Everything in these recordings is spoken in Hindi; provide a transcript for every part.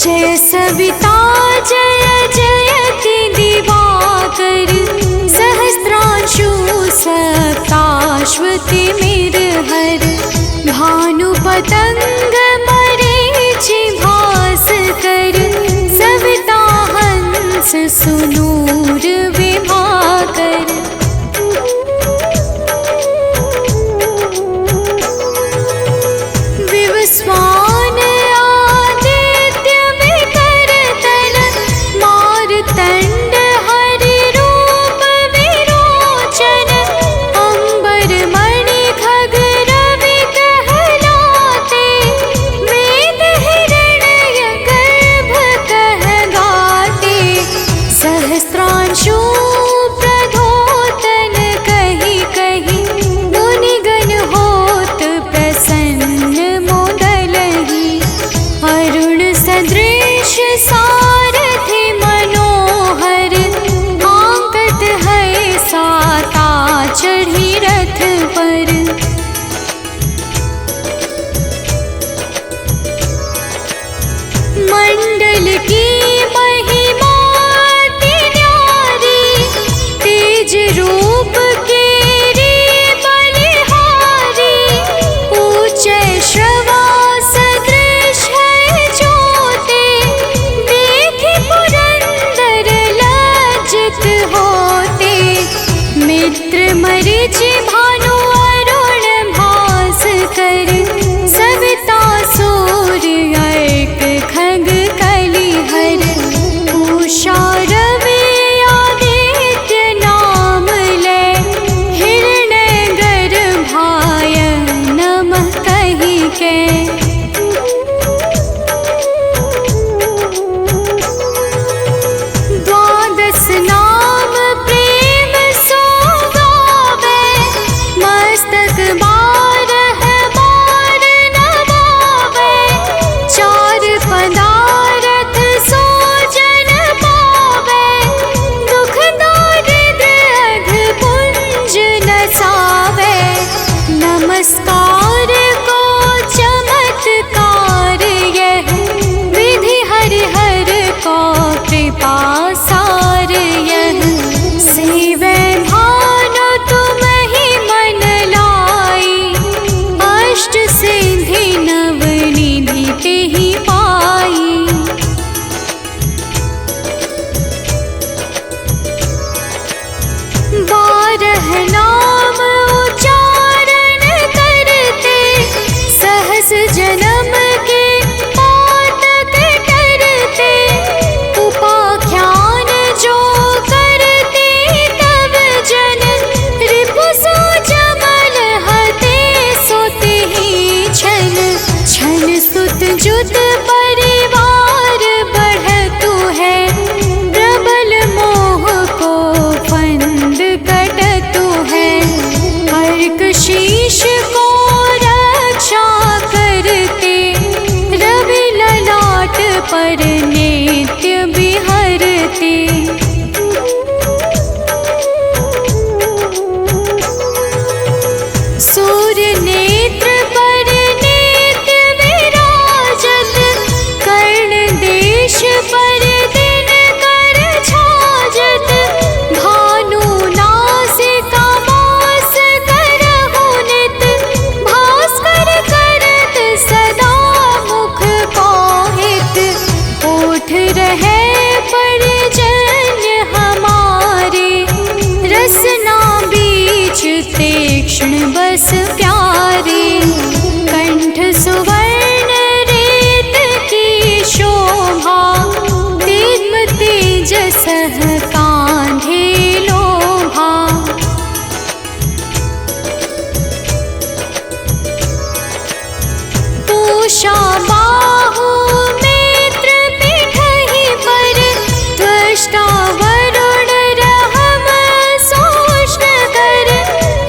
जय सविता जय जयति दिवाकर सहस्रांशु सप्ताश्वति मेरहर भानु पतंग मरीचि भास्कर सविता हंस सुनूर विभाकर। विवस्वान आदित्य विकरतन मारतंड हरि रूप विरोचन अंबर मणि खग रवि कहलाते वेद हिरण्य गर्भ कह गाते सहस्त्रांशु प्रधोतन कही कही मुनिगण होत प्रसन्न मोदलहि अरुण सदृश सारथि मनोहर आंकत है साता चढ़ी रथ पर। मंडल की महिमा अति न्यारी तेज रूप केरी बलिहारी ऊंचे श्रवा सदृश है ज्योति देखि पुरंदर लज्जित होते मित्र मरीचि भानु अरुण भास्कर सविता सूर्य अर्क खग कलिहर उषा रवि आदित्य नाम ले हिरण्य गर्भाय नमः कहि के। द्वादश नाम प्रेम सो गावे मस्तक बारह बार नवावे चार पदारथ सो जन पावे दुख दारिद्र अघ पुंज नसावे नमस्कार को चमत्कार यह विधि हरिहर को कृपा सार यह सेवे भानु तुम ही मन लाई अष्ट सिद्धि नव निधि तेहि पाई। बारह नाम उच्चारण करते सहस जन्म के पातक टरते उपाख्यान जो करते तब जन रिपु सो जमल हते सोते ही छन छन सुत जुत परिवार बढ़तु है प्रबल मोह को फंद कटतु है अर्क शीश को रक्षा करते रवि ललाट पर नित्य बिहरते। सूर्य नेत्र पर नित्य विराजत कर्ण देश पर दिन कर छाजत भानु नासिका मास करहु नित भास्कर करत सदा मुख पाहित ओठ रहे परजन्य हमारे रसना बीच तीक्ष्ण बस प्यारे कंठ सुवर्ण रेत की शोभा दिव्य तेजस कांधे लोभा। पूषा बाहु नेत्र पिठहि पर त्वष्टा वरुण रहम सोष्ण कर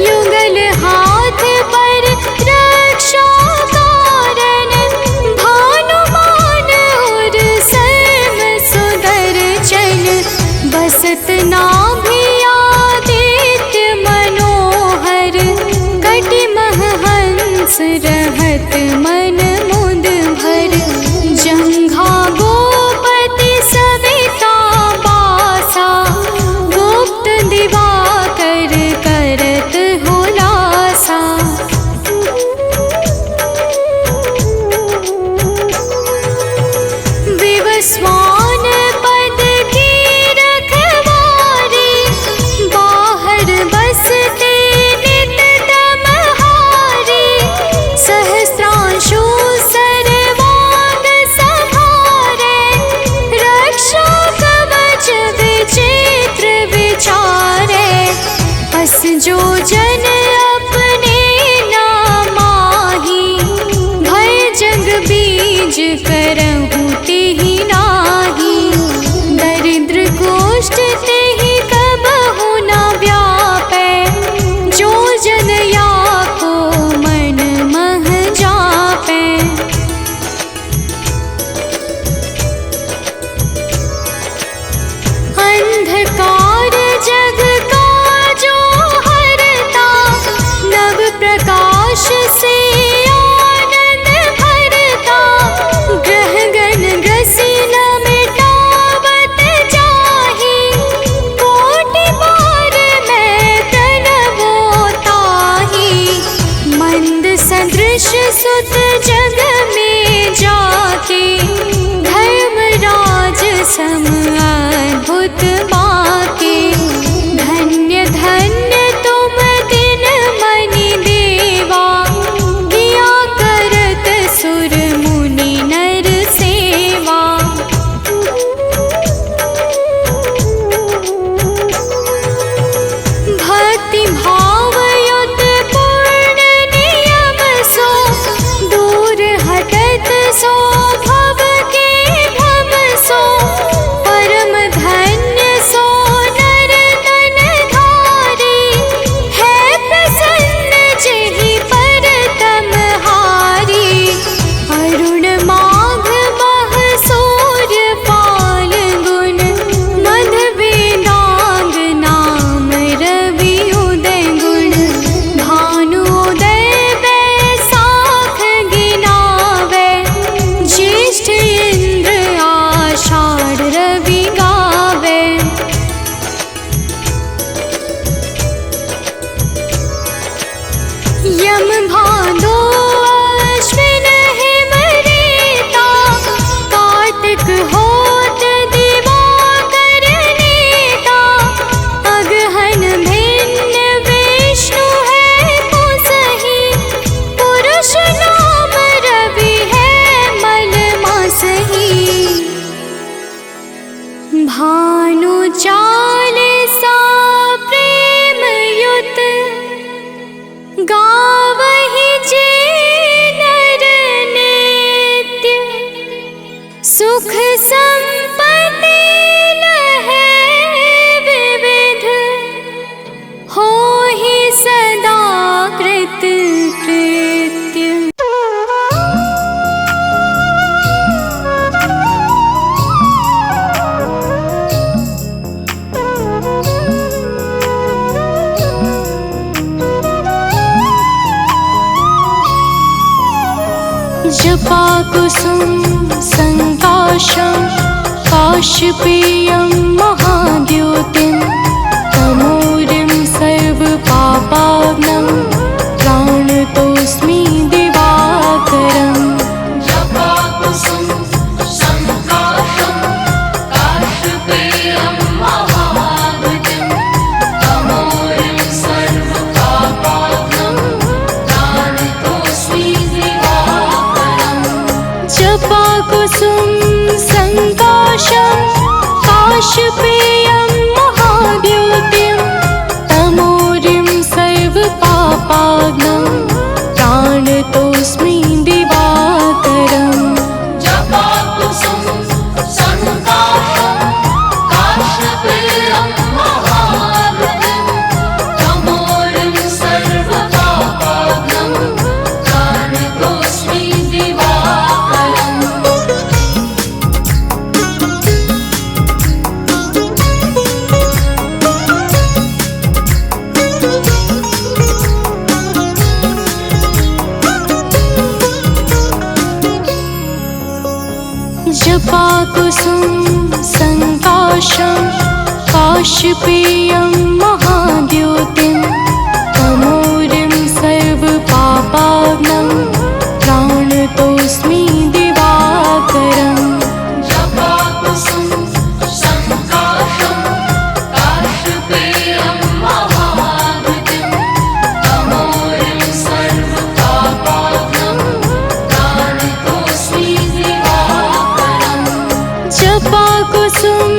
युगल हाथ पर रक्षा कारण भानुमान और सर्व सुदर्शन बसत नाभि आदित्य मनोहर कटि मह हंस रहत मन मुद भर जंघा गो भानु चालीसा प्रेम युत गावहि जे नर नित्य। सुख संपत्ति लहै विविध होहि सदा कृत कृत्य। जपा कुसुम संकाशं काशपेयं महाद्युतिं तमोरिं सर्वपापाग्नं प्राणतोऽस्मि दिवाकरम्। जपा कुसुम संकाशं काशपेयं महाद्युतिं तमोरिं सर्वपापाग्नं प्राणतोऽस्मि दिवाकरम्। जपा कुसुम संकाशं काशपेयं महाद्युतिं तमोरिं सर्वपापाग्नं प्राणतोऽस्मि दिवाकरम्। जपा कुसुम संकाशं काशपेयं महाद्युतिं तमोरिं सर्वपापाग्नं प्राणतोऽस्मि दिवाकरम्। जपा कुसुम संकाशं काशपेयं महाद्युतिं तमोरिं सर्वपापाग्नं प्राणतोऽस्मि दिवाकरम्। जपा कुसुम संकाशं काशपेयं महाद्युतिं तमोरिं सर्वपापाग्नं प्राणतोऽस्मि दिवाकरम्। जपा कुसुम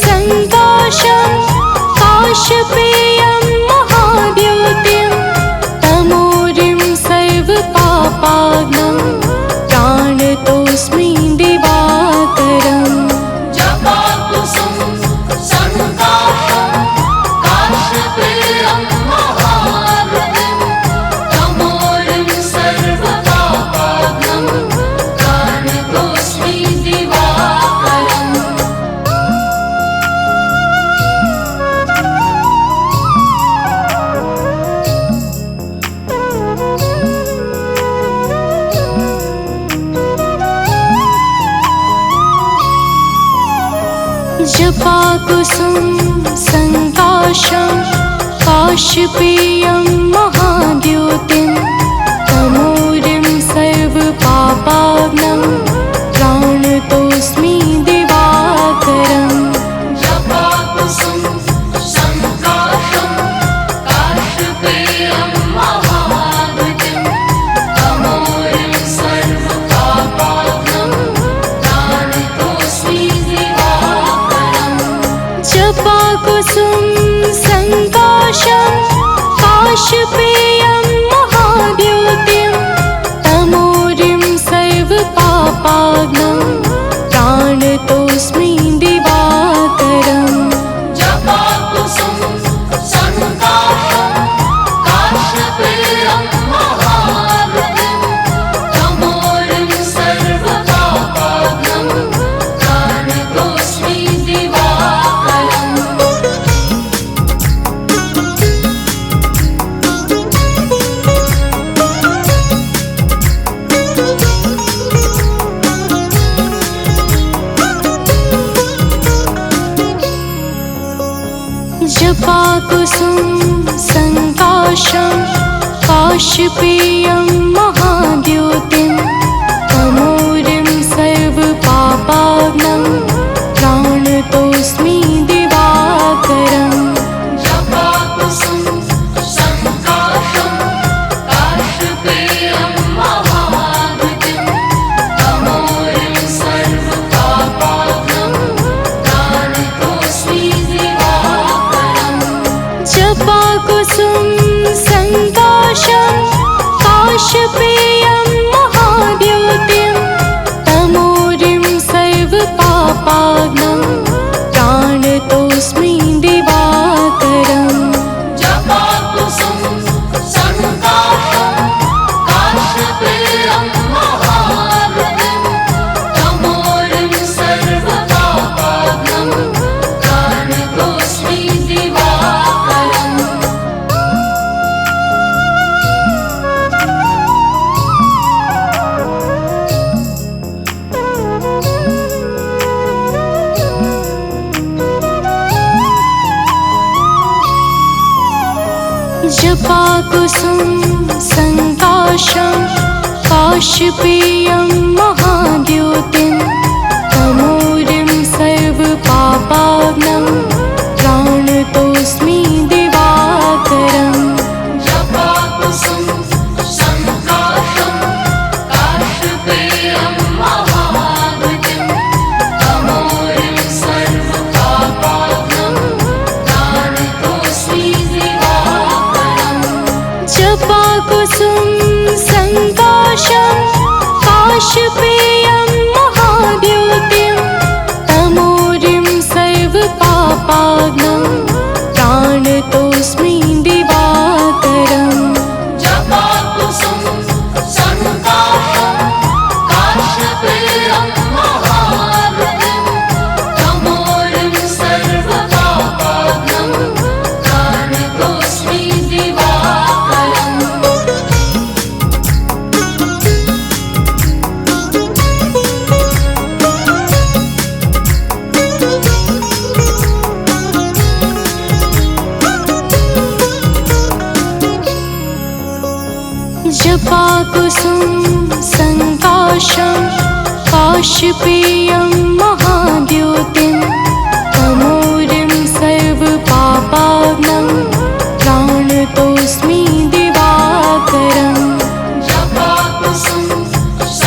संकाशं काशपेयं महाद्युतिं तमोरिं सर्वपापाग्नं प्राणतोऽस्मि दिवाकरम्। जपा कुसुम संकाशं काशपेयं महाद्युतिं तमोरिं सर्वपापाग्नं प्राणतोऽस्मि दिवाकरम्। जपा कुसुम संकाशं काशपेयं महाद्युतिं तमोरिं सर्वपापाग्नं प्राणतोऽस्मि दिवाकरम्। जपा कुसुम संकाशं काशपेयं महाद्युतिं तमोरिं सर्वपापाग्नं प्राणतोऽस्मि दिवाकरम्। जपा कुसुम संकाशं काशपेयं महाद्युतिं तमोरिं सर्वपापाग्नं प्राणतोऽस्मि दिवाकरम्। जपा कुसुम संकाशं काशपेयं महाद्युतिं तमोरिं सर्वपापाग्नं प्राणतोऽस्मि दिवाकरम्। जपा कुसुम संकाशं काशपेयं महाद्युतिं तमोरिं सर्वपापाग्नं प्राणतोऽस्मि दिवाकरम्। जपा कुसुम संकाशं काशपेयं महाद्युतिं तमोरिं सर्वपापाग्नं प्राणतोऽस्मि काशपेयं महाद्युतिं तमोरिं सर्वपापाग्नं प्राणतोऽस्मि दिवाकरम् जपाकुसुम संकाशं काशपेयं महाद्युतिं तमोरिं सर्वपापाग्नं प्राणतोऽस्मि दिवाकरम् जपाकुसुम संकाशं काशपेयं महाद्युतिं तमोरिं सर्वपापाग्नं प्राणतोऽस्मि दिवाकरम् जपाकुसुम संकाशं काशपेयं महाद्युतिं तमोरिं सर्वपापाग्नं प्राणतोऽस्मि दिवाकरम् जपाकुसुम संकाशं काशपेयं महाद्युतिं तमोरिं सर्वपापाग्नं प्राणतोऽस्मि दिवाकरम् जपाकुसुम संकाशं काशपेयं महाद्युतिं तमोरिं सर्वपापाग्नं प्राणतोऽस्मि दिवाकरम् जपाकुसुम संकाशं काशपेयं महाद्युतिं तमोरिं सर्वपापाग्नं प्राणतोऽस्मि दिवाकरम् जपाकुसुम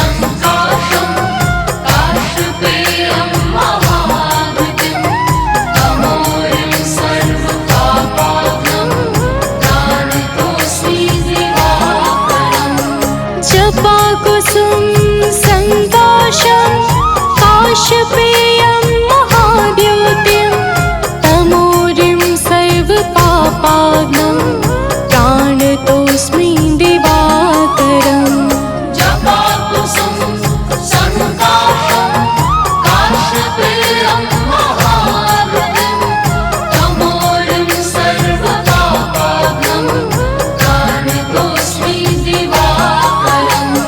संकाशं काशपेयं महाद्युतिं तमोरिं सर्वपापाग्नं प्राणतोऽस्मि दिवाकरम् जपाकुसुम संकाशं काशपेयं महाद्युतिं तमोरिं सर्वपापाग्नं प्राणतोऽस्मि दिवाकरम् जपाकुसुम संकाशं काशपेयं महाद्युतिं तमोरिं सर्वपापाग्नं प्राणतोऽस्मि दिवाकरम्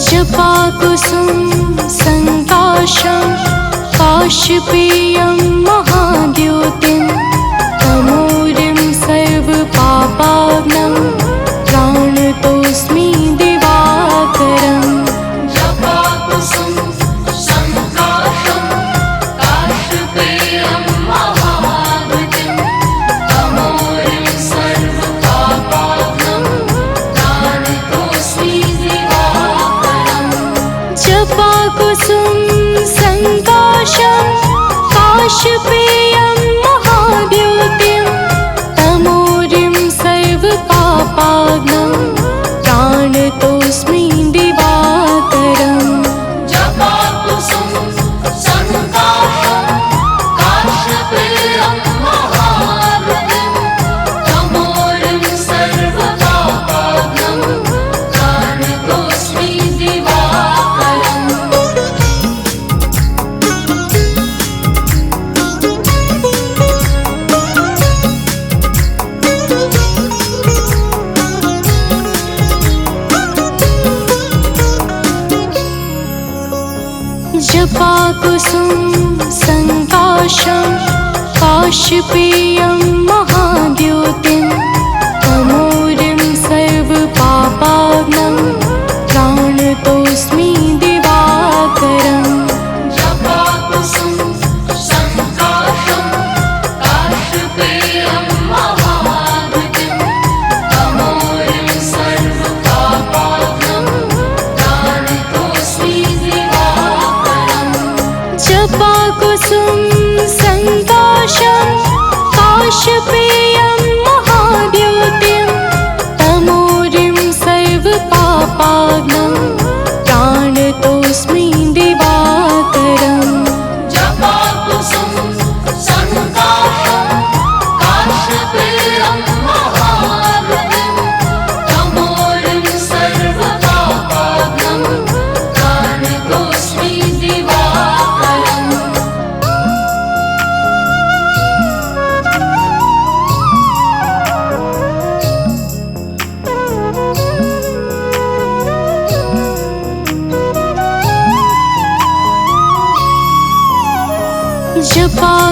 जपाकुसुम संकाशं काशपेयं महाद्युतिं तमोरिं सर्वपापाग्नं प्राणतोऽस्मि दिवाकरम् जपाकुसुम संकाशं काशपेयं महाद्युतिं तमोरिं सर्वपापाग्नं प्राणतोऽस्मि दिवाकरम् जपाकुसुम संकाशं काशपेयं महाद्युतिं तमोरिं सर्वपापाग्नं प्राणतोऽस्मि दिवाकरम् जपाकुसुम संकाशं काशपेयं महाद्युतिं तमोरिं सर्वपापाग्नं प्राणतोऽस्मि दिवाकरम् जपाकुसुम संकाशं काशपेयं महाद्युतिं तमोरिं सर्वपापाग्नं प्राणतोऽस्मि दिवाकरम् जपाकुसुम संकाशं काशपेयं महाद्युतिं तमोरिं सर्वपापाग्नं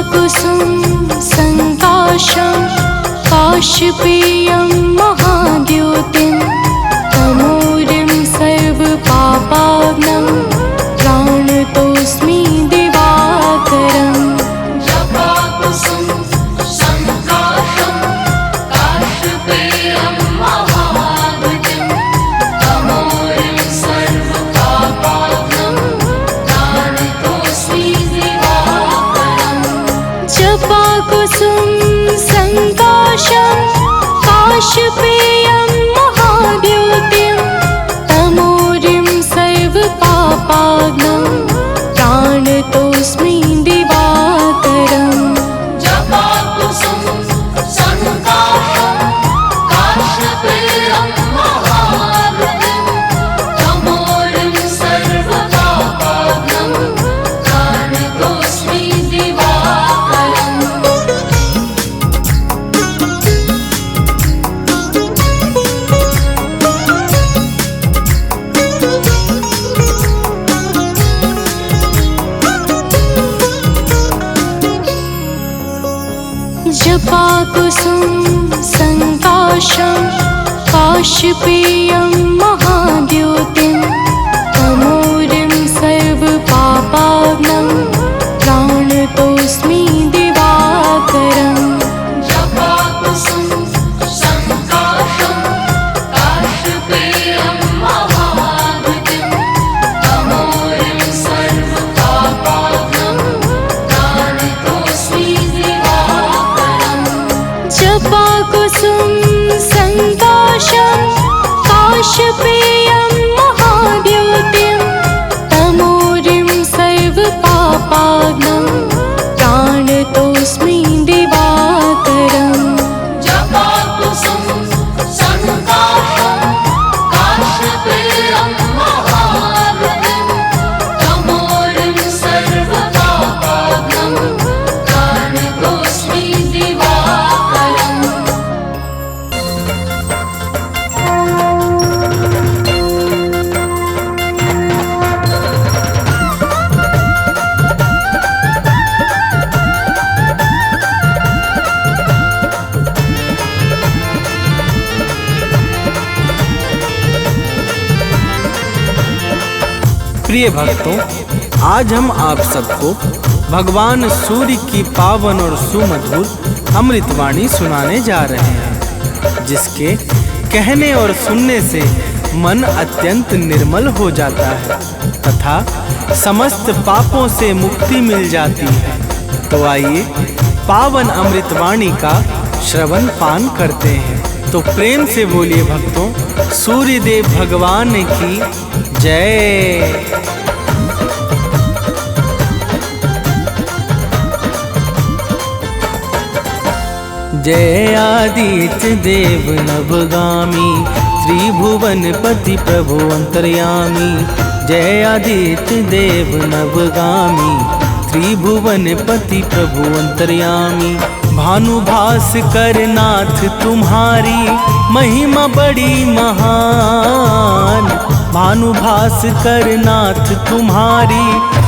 जपाकुसुम संकाशं काशपेयं महाद्युतिं तमोरिं सर्वपापाग्नं प्राणतोऽस्मि दिवाकरम् जपाकुसुम संकाशं काशपेयं महाद्युतिं तमोरिं सर्वपापाग्नं प्राणतोऽस्मि दिवाकरम् जपाकुसुम संकाशं काशपेयं महाद्युतिं तमोरिं सर्वपापाग्नं प्राणतोऽस्मि दिवाकरम् जपाकुसुम संकाशं काशपेयं महाद्युतिं तमोरिं सर्वपापाग्नं प्राणतोऽस्मि दिवाकरम् जपाकुसुम संकाशं काशपेयं महाद्युतिं तमोरिं सर्वपापाग्नं प्राणतोऽस्मि दिवाकरम् जपाकुसुम संकाशं काशपेयं महाद्युतिं तमोरिं सर्वपापाग्नं प्राणतोऽस्मि दिवाकरम् जपाकुसुम संकाशं काशपेयं महाद्युतिं तमोरिं सर्वपापाग्नं प्राणतोऽस्मि दिवाकरम् जपाकुसुम संकाशं काशपेयं महाद्युतिं तमोरिं सर्वपापाग्नं प्राणतोऽस्मि दिवाकरम् प्रिय भक्तों, आज हम आप सबको भगवान सूर्य की पावन और सुमधुर अमृतवाणी सुनाने जा रहे हैं, जिसके कहने और सुनने से मन अत्यंत निर्मल हो जाता है तथा समस्त पापों से मुक्ति मिल जाती है। तो आइए पावन अमृतवाणी का श्रवण पान करते हैं। तो प्रेम से बोलिए भक्तों, सूर्यदेव भगवान की जय। जय आदित्य देव नवगामी, त्रिभुवनपति प्रभु अंतर्यामी। जय आदित्य देव नवगामी, त्रिभुवनपति प्रभु अंतर्यामी। भानुभास्कर नाथ तुम्हारी महिमा बड़ी महान। भानुभास्कर नाथ तुम्हारी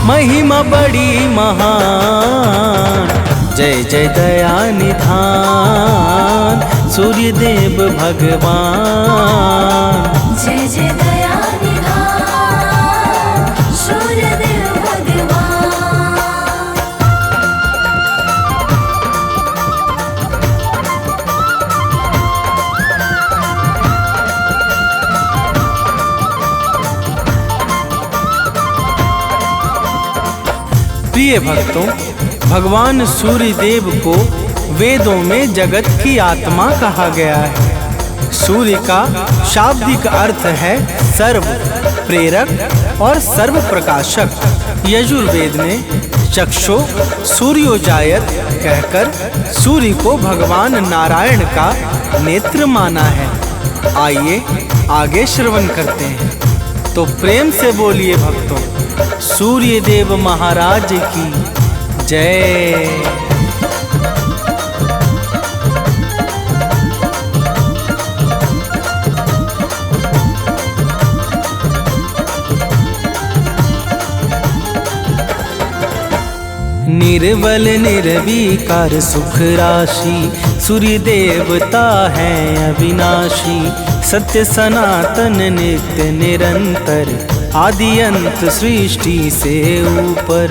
महिमा बड़ी महान। जय जय दया निधान सूर्यदेव भगवान। जय जय दया निधान सूर्यदेव भगवान। प्रिय भक्तों, भगवान सूर्यदेव को वेदों में जगत की आत्मा कहा गया है। सूर्य का शाब्दिक अर्थ है सर्व प्रेरक और सर्व प्रकाशक। यजुर्वेद ने चक्षु सूर्योजायत कहकर सूर्य को भगवान नारायण का नेत्र माना है। आइए आगे श्रवण करते हैं। तो प्रेम से बोलिए भक्तों, सूर्यदेव महाराज की जय। निर्बल निर्विकार सुख राशि, सूर्य देवता है अविनाशी। सत्य सनातन नित्य निरंतर, आदि अंत सृष्टि से ऊपर।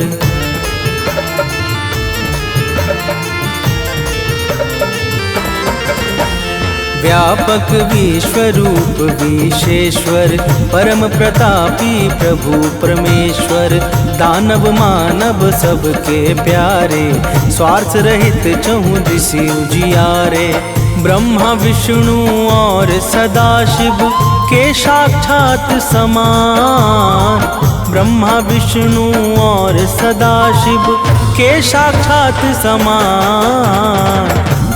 व्यापक विश्वरूप विशेश्वर, परम प्रतापी प्रभु परमेश्वर। दानव मानव सबके प्यारे, स्वार्थ रहित चहुँ दिशि उजियारे। ब्रह्मा विष्णु और सदाशिव के साक्षात समान, ब्रह्मा विष्णु और सदाशिव के साक्षात समान।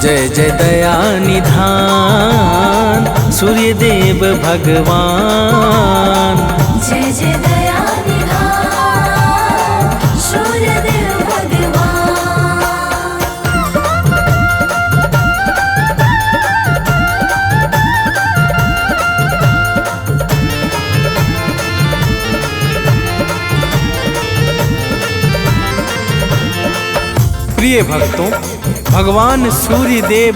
जय जय दया निधान सूर्य देव भगवान। जय जय दया निधान सूर्य देव भगवान। प्रिय भक्तों, भगवान सूर्य देव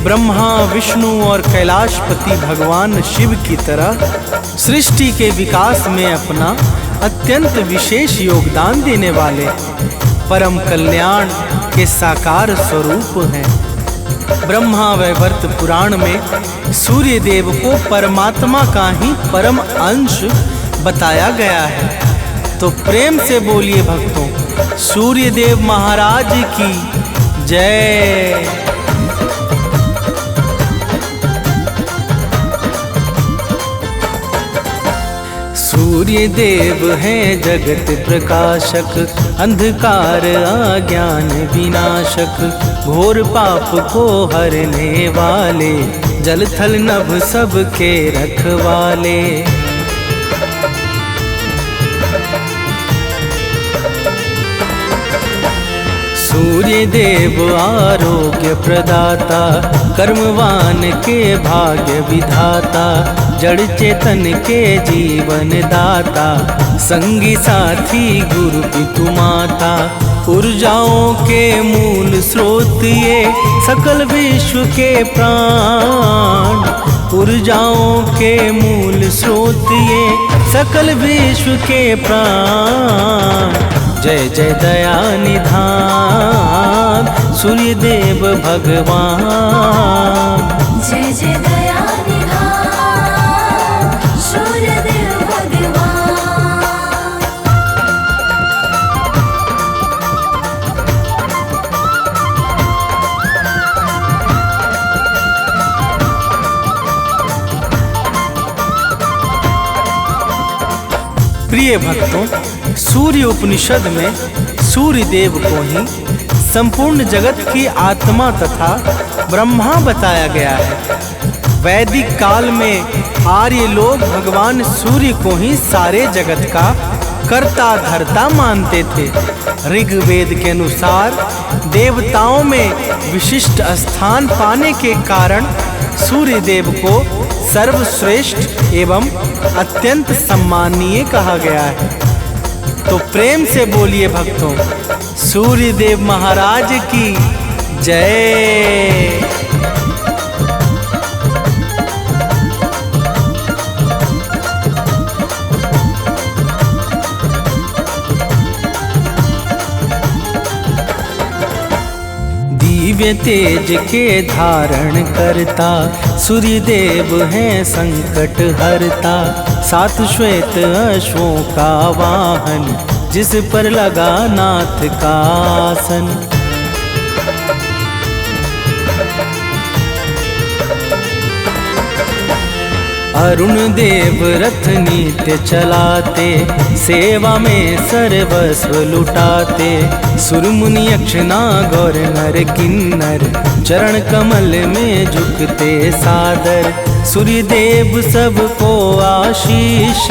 ब्रह्मा विष्णु और कैलाशपति भगवान शिव की तरह सृष्टि के विकास में अपना अत्यंत विशेष योगदान देने वाले परम कल्याण के साकार स्वरूप हैं। ब्रह्मा वैवर्त पुराण में सूर्य देव को परमात्मा का ही परम अंश बताया गया है। तो प्रेम से बोलिए भक्तों, सूर्य देव महाराज की जय। सूर्य देव हैं जगत प्रकाशक, अंधकार अज्ञान विनाशक। घोर पाप को हरने वाले, जल थल नभ सबके रखवाले। सूर्य देव आरोग्य प्रदाता, कर्मवान के भाग्य विधाता। जड़ चेतन के जीवन दाता, संगी साथी गुरु पितु माता। ऊर्जाओं के मूल स्रोत ये, सकल विश्व के प्राण। ऊर्जाओं के मूल स्रोत ये, सकल विश्व के प्राण। जय जय दया निधान सूर्य देव भगवान। जय जय दया निधान सूर्य देव भगवान। प्रिय भक्तों, सूर्य उपनिषद में सूर्य देव को ही संपूर्ण जगत की आत्मा तथा ब्रह्मा बताया गया है। वैदिक काल में आर्य लोग भगवान सूर्य को ही सारे जगत का कर्ता धर्ता मानते थे। ऋग्वेद के अनुसार देवताओं में विशिष्ट स्थान पाने के कारण सूर्य देव को सर्वश्रेष्ठ एवं अत्यंत सम्मानीय कहा गया है। तो प्रेम से बोलिए भक्तों, सूर्य देव महाराज की जय। दिव्य तेज के धारण करता, सूर्य देव हैं संकट हरता। सात श्वेत अश्वों का वाहन, जिस पर लगा नाथ का आसन। अरुण देव रथ नित्य चलाते, सेवा में सर्वस्व लुटाते। सुर मुनि यक्ष नाग नर किन्नर, चरण कमल में झुकते सादर। सूर्य देव सबको आशीष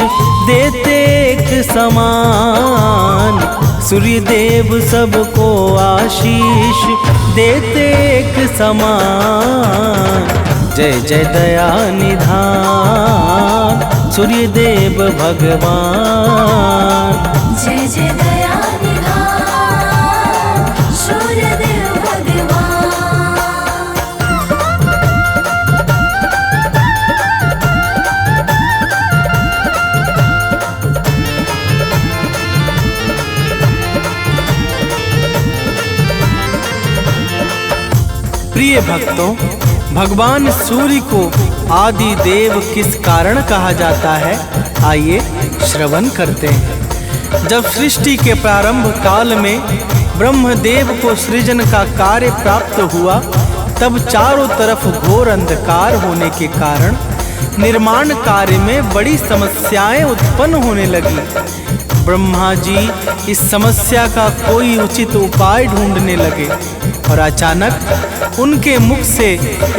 देते एक समान। सूर्य देव सबको आशीष देते एक समान। जय जय दया निधान सूर्य देव भगवान। जय जय दया निधान प्रिय भक्तों, भगवान सूर्य को आदि देव किस कारण कहा जाता है, आइए श्रवण करते हैं। जब सृष्टि के प्रारंभ काल में ब्रह्मदेव को सृजन का कार्य प्राप्त हुआ, तब चारों तरफ घोर अंधकार होने के कारण निर्माण कार्य में बड़ी समस्याएं उत्पन्न होने लगी। ब्रह्मा जी इस समस्या का कोई उचित उपाय ढूंढने लगे और अचानक उनके मुख से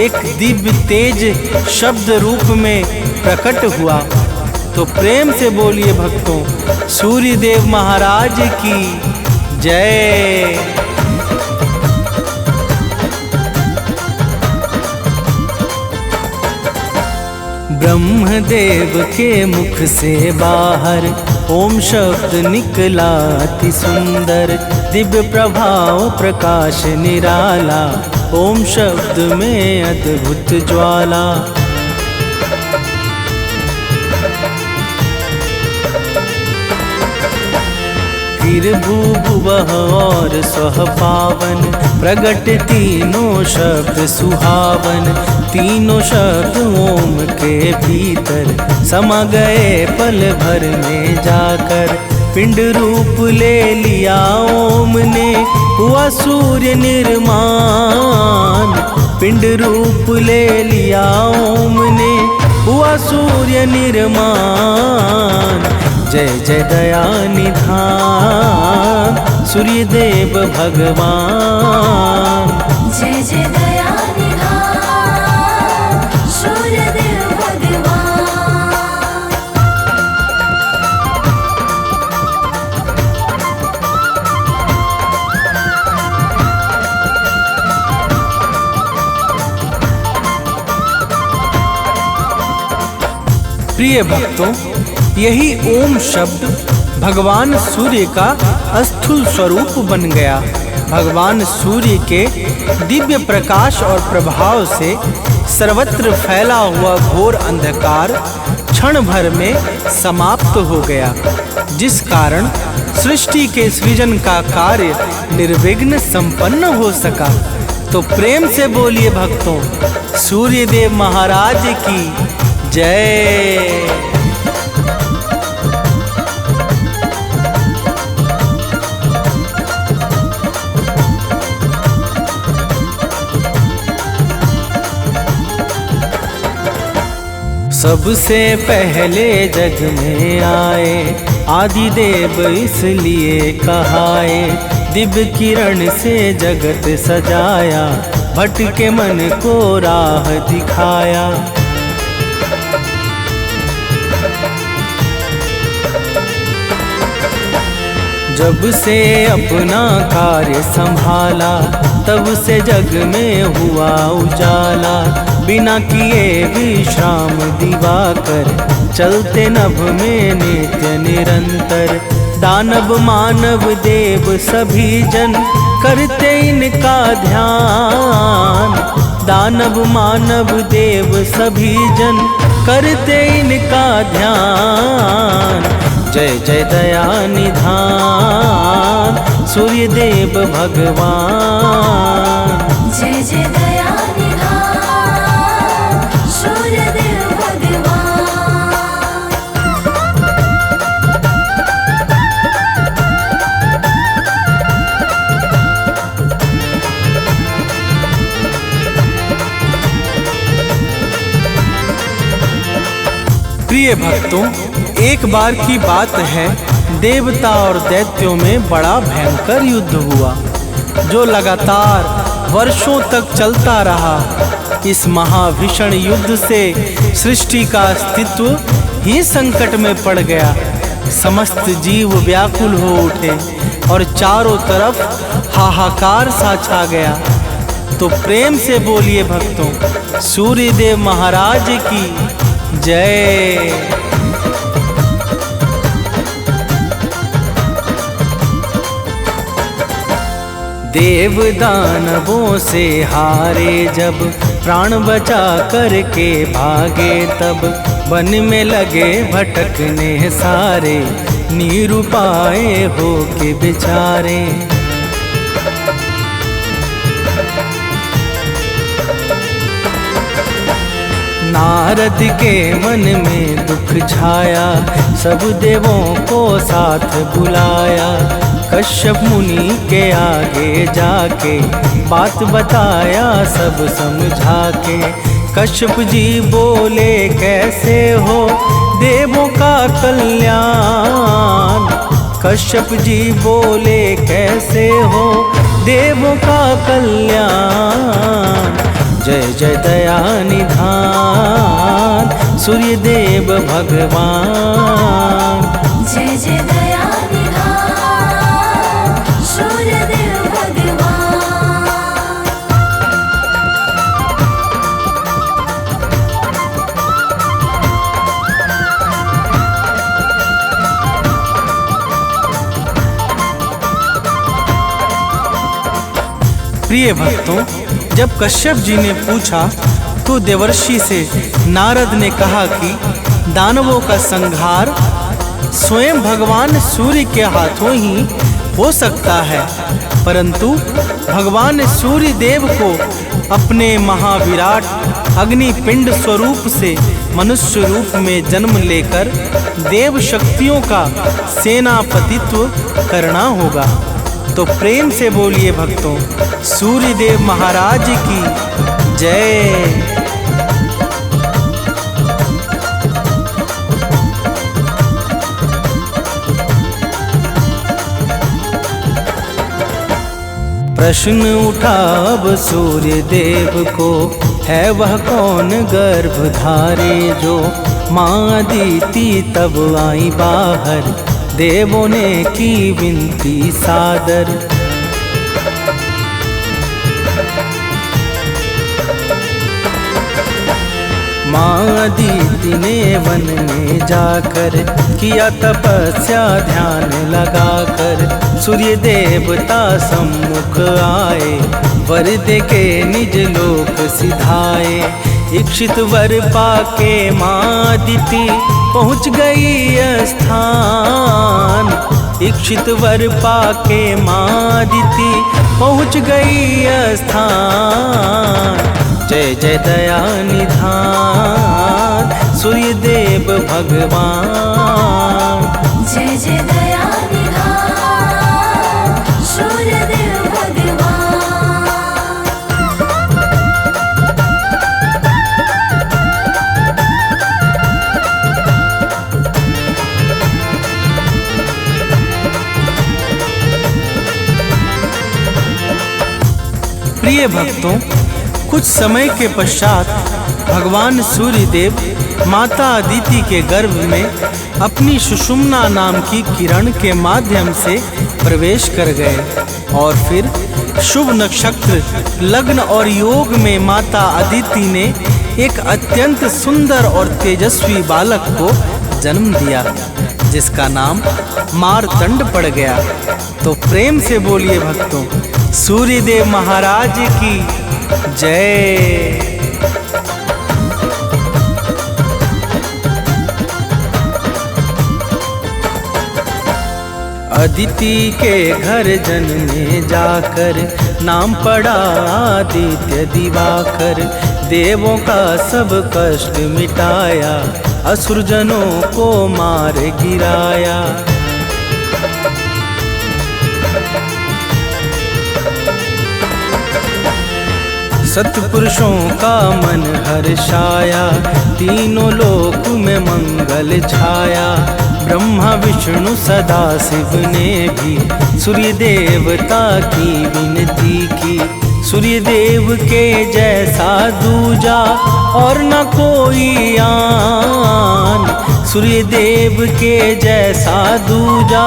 एक दिव्य तेज शब्द रूप में प्रकट हुआ। तो प्रेम से बोलिए भक्तों, सूर्य देव महाराज की जय। ब्रह्मदेव के मुख से बाहर ओम शब्द निकला अति सुंदर, दिव्य प्रभाव प्रकाश निराला, ओम शब्द में अद्भुत ज्वाला। भूभुवः और स्वः पावन, प्रगट तीनों शब्द सुहावन, तीनों शब्द ओम के भीतर समा गए पल भर में जाकर। पिंड रूप ले लिया ओम ने, हुआ सूर्य निर्माण। पिंड रूप ले लिया ओम ने, हुआ सूर्य निर्माण। जय जय दया निधान सूर्य देव भगवान। जय जय दया निधान सूर्य देव भगवान। प्रिय भक्तों, यही ओम शब्द भगवान सूर्य का अस्थूल स्वरूप बन गया। भगवान सूर्य के दिव्य प्रकाश और प्रभाव से सर्वत्र फैला हुआ घोर अंधकार क्षण भर में समाप्त हो गया, जिस कारण सृष्टि के सृजन का कार्य निर्विघ्न संपन्न हो सका। तो प्रेम से बोलिए भक्तों, सूर्य देव महाराज की जय। सबसे पहले जग में आए आदि देव इसलिए कहाए, दिव्य किरण से जगत सजाया, भटके मन को राह दिखाया। जब से अपना कार्य संभाला, तब से जग में हुआ उजाला। बिना किए विश्राम दिवाकर, चलते नभ में नित्य निरंतर। दानव मानव देव सभी जन, करते इनका ध्यान। दानव मानव देव सभी जन, करते इनका ध्यान। जय जय दया निधान सूर्य देव भगवान। जय जय दया निधान सूर्य देव भगवान। प्रिय भक्तों, एक बार की बात है, देवता और दैत्यों में बड़ा भयंकर युद्ध हुआ, जो लगातार वर्षों तक चलता रहा। इस महाभीषण युद्ध से सृष्टि का अस्तित्व ही संकट में पड़ गया। समस्त जीव व्याकुल हो उठे और चारों तरफ हाहाकार सा छा गया। तो प्रेम से बोलिए भक्तों, सूर्य देव महाराज की जय। देव दानवों से हारे जब, प्राण बचा करके भागे तब। वन में लगे भटकने सारे, निरुपाय हो के बेचारे। नारद के मन में दुख छाया, सब देवों को साथ बुलाया। कश्यप मुनि के आगे जाके बात बताया सब समझा के। कश्यप जी बोले कैसे हो देवों का कल्याण। कश्यप जी बोले कैसे हो देवों का कल्याण। जय जय दया निधान सूर्य देव भगवान। जय जय दया निधान सूर्य देव भगवान। प्रिय भक्तों, जब कश्यप जी ने पूछा तो देवर्षि से नारद ने कहा कि दानवों का संहार स्वयं भगवान सूर्य के हाथों ही हो सकता है, परंतु भगवान सूर्य देव को अपने महाविराट अग्निपिंड स्वरूप से मनुष्य रूप में जन्म लेकर देव शक्तियों का सेनापतित्व करना होगा। तो प्रेम से बोलिए भक्तों, सूर्य देव महाराज की जय। प्रश्न उठा अब सूर्य देव को, है वह कौन गर्भधारे जो। माँ अदिति तब आई बाहर, देवों ने की विनती सादर। माँ अदिति ने वन में जाकर किया तपस्या ध्यान लगाकर। सूर्य देवता सम्मुख आए, वर दे के निज लोक सिधाए। इच्छित वर पाके माँ अदिति पहुँच गई स्थान। इच्छित वर पाके माँ अदिति पहुँच गई स्थान। जय जय दया निधान सूर्य देव भगवान। जय जय दया निधान सूर्य देव भगवान। प्रिय भक्तों, कुछ समय के पश्चात भगवान सूर्य देव माता अदिति के गर्भ में अपनी सुषुम्ना नाम की किरण के माध्यम से प्रवेश कर गए और फिर शुभ नक्षत्र लग्न और योग में माता अदिति ने एक अत्यंत सुंदर और तेजस्वी बालक को जन्म दिया, जिसका नाम मार्तंड पड़ गया। तो प्रेम से बोलिए भक्तों, सूर्य देव महाराज की जय। अदिति के घर जनने जाकर नाम पड़ा आदित्य दिवाकर। देवों का सब कष्ट मिटाया, असुर जनों को मार गिराया। सत्पुरुषों का मन हर्षाया, तीनों लोक में मंगल छाया। ब्रह्मा विष्णु सदा शिव ने भी सूर्य देवता की विनती की। सूर्य देव के जैसा दूजा और न कोई आन। सूर्य देव के जैसा दूजा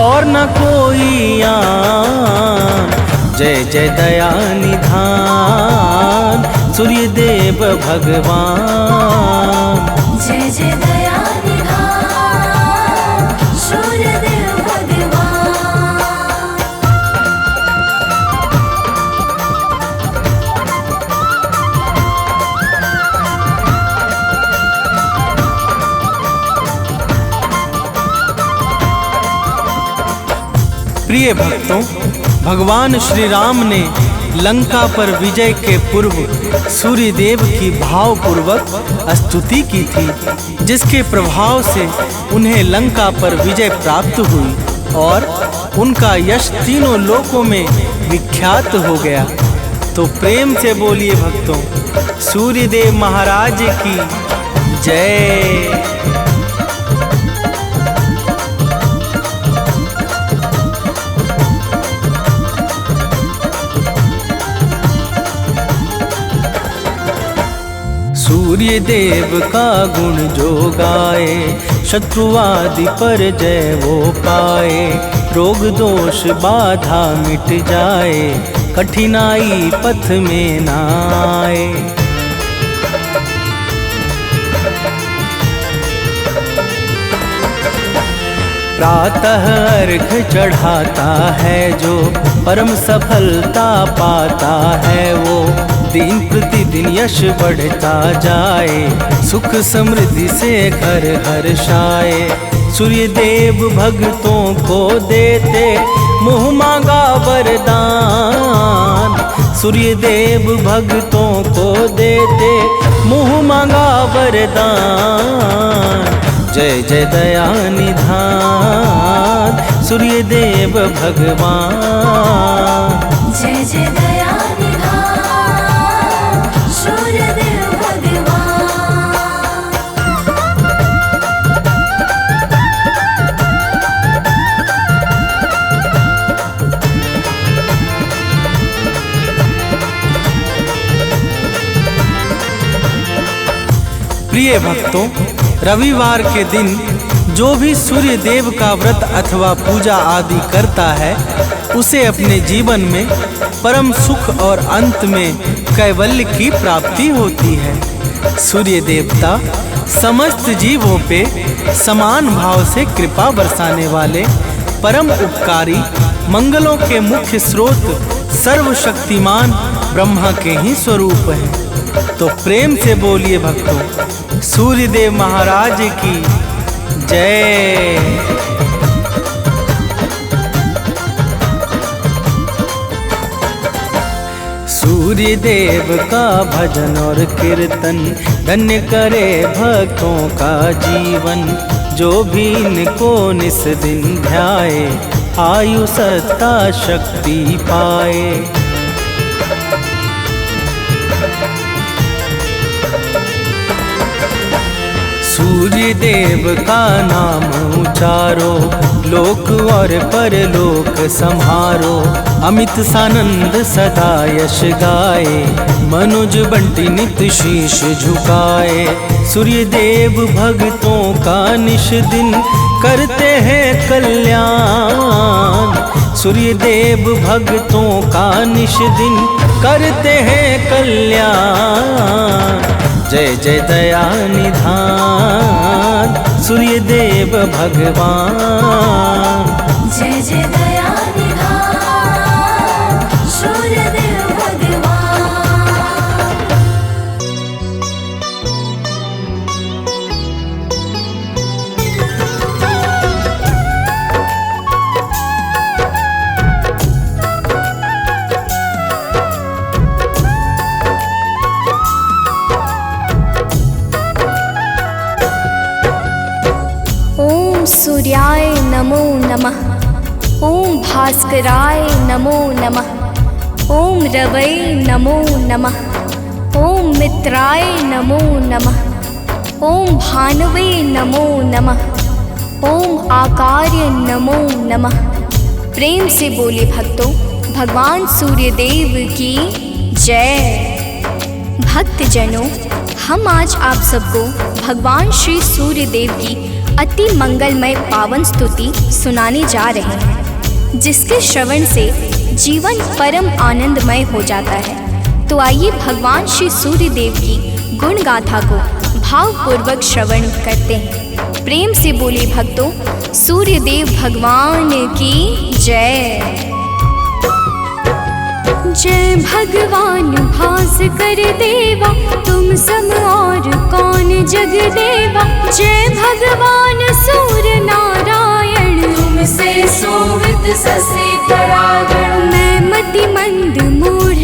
और न कोई आन। जय जय दया निधान सूर्य देव भगवान। जय जय दया निधान सूर्य देव भगवान। प्रिय भक्तों, भगवान श्री राम ने लंका पर विजय के पूर्व सूर्य देव की भावपूर्वक स्तुति की थी, जिसके प्रभाव से उन्हें लंका पर विजय प्राप्त हुई और उनका यश तीनों लोकों में विख्यात हो गया। तो प्रेम से बोलिए भक्तों, सूर्य देव महाराज की जय। सूर्य देव का गुण जो गाए, शत्रुवादि पर जय वो पाए। रोग दोष बाधा मिट जाए, कठिनाई पथ में न आए। प्रातः अर्घ चढ़ाता है जो, परम सफलता पाता है वो। दिन प्रतिदिन यश बढ़ता जाए, सुख समृद्धि से घर हर्षाए। सूर्य देव भक्तों को देते मुँह मांगा वरदान। सूर्य देव भक्तों को देते मुँह मांगा वरदान। जय जय दया निधान सूर्य देव भगवान। जय जय दया निधान सूर्य देव भगवान। प्रिय भक्तों, रविवार के दिन जो भी सूर्य देव का व्रत अथवा पूजा आदि करता है, उसे अपने जीवन में परम सुख और अंत में कैवल्य की प्राप्ति होती है। सूर्य देवता समस्त जीवों पे समान भाव से कृपा बरसाने वाले परम उपकारी, मंगलों के मुख्य स्रोत, सर्वशक्तिमान ब्रह्मा के ही स्वरूप हैं। तो प्रेम से बोलिए भक्तों, सूर्य देव महाराज की जय। सूर्य देव का भजन और कीर्तन धन्य करे भक्तों का जीवन। जो भी इनको निस दिन ध्याए, आयु सत्ता शक्ति पाए। सूर्य देव का नाम उचारो, लोक और परलोक संहारो। अमित सानंद सदा यश गाए, मनुज बंटी नित शीश झुकाए। सूर्य देव भक्तों का निश दिन करते हैं कल्याण। सूर्य देव भक्तों का निश दिन करते हैं कल्याण। जय जय दया निधान सूर्य देव भगवान। जय जय दया निधान सूर्य देव भगवान। सूर्याय नमो नमः। ओम भास्कराय नमो नमः। ओम रवै नमो नमः। ओम मित्राय नमो नमः। ओम भानवे नमो नमः। ओम आकार्य नमो नमः। प्रेम से बोले भक्तों, भगवान सूर्य देव की जय। भक्तजनों, हम आज आप सबको भगवान श्री सूर्य देव की अति मंगलमय पावन स्तुति सुनाने जा रहे हैं, जिसके श्रवण से जीवन परम आनंदमय हो जाता है। तो आइए भगवान श्री सूर्य देव की गुण गाथा को भावपूर्वक श्रवण करते हैं। प्रेम से बोले भक्तों, सूर्य देव भगवान की जय। जय भगवान भास्कर देवा, तुम सम और कौन जग देवा। जय भगवान सूर्य नारायण, तुमसे सोवित ससे परागण। मैं मति मंद मूढ़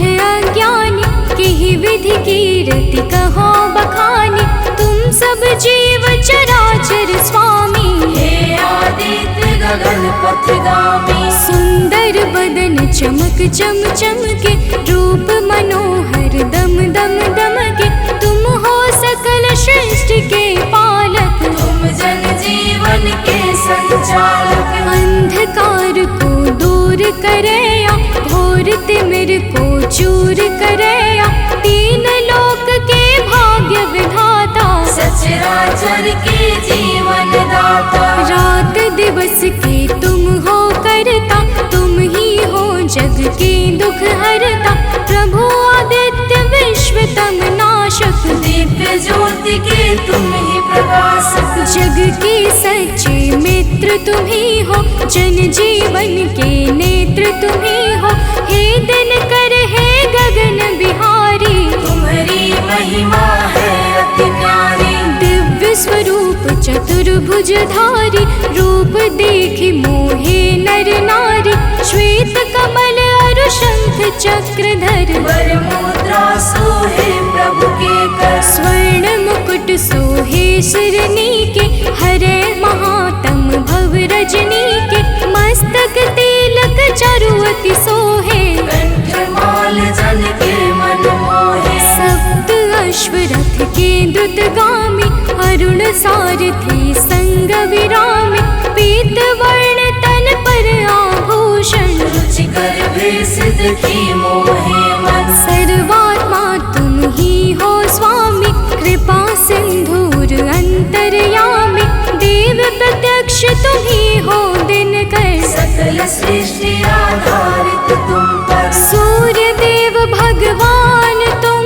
सब जीव चराचर स्वामी। हे आदित्य गगन पथगामी। सुंदर बदन चमक चम चमके, रूप मनोहर दम दम दमके। तुम हो सकल सृष्टि के पालक, तुम जन जीवन के संचालक। अंधकार को दूर करया, घोर तिमिर को चूर करया। तीन लोक के भाग्य विधाता, सचराचर के जीवन दाता। रात दिवस के तुम हो करता, तुम ही हो जग के दुख हरता। प्रभु आदित्य विश्वतम नाशक, दिव्य ज्योति के तुम ही प्रकाशक। जग के सच्चे मित्र तुम ही हो, जन जीवन के नेत्र तुम ही हो। हे दिनकर हे गगन बिहारी, तुम्हारी महिमा है अति न्यारी। दिव्य स्वरूप चतुर्भुजधारी, रूप देखि मोहे नर नारी। श्वेत कमल अरु शंख चक्रधर, वर मुद्रा सोहे प्रभु के कर। स्वर्ण मुकुट सोहे शिरनी के, हरे महातम भव रजनी के। मस्तक तिलक चरुअति सोहे, कंठमाल जन के मन मोहे। सप्त अश्वरथ के द्रुतगामी, अरुण सारथी संग विरामी। पीत वर्ण तन पर आभूषण, रुचिकर भेष देखी मोहे मन। सर्वात्मा तुम ही हो स्वामी, कृपा सिंधुर अंतर्यामी। देव प्रत्यक्ष तुम ही हो दिनकर, सकल सृष्टि आधारित तुम पर। सूर्य देव भगवान तुम,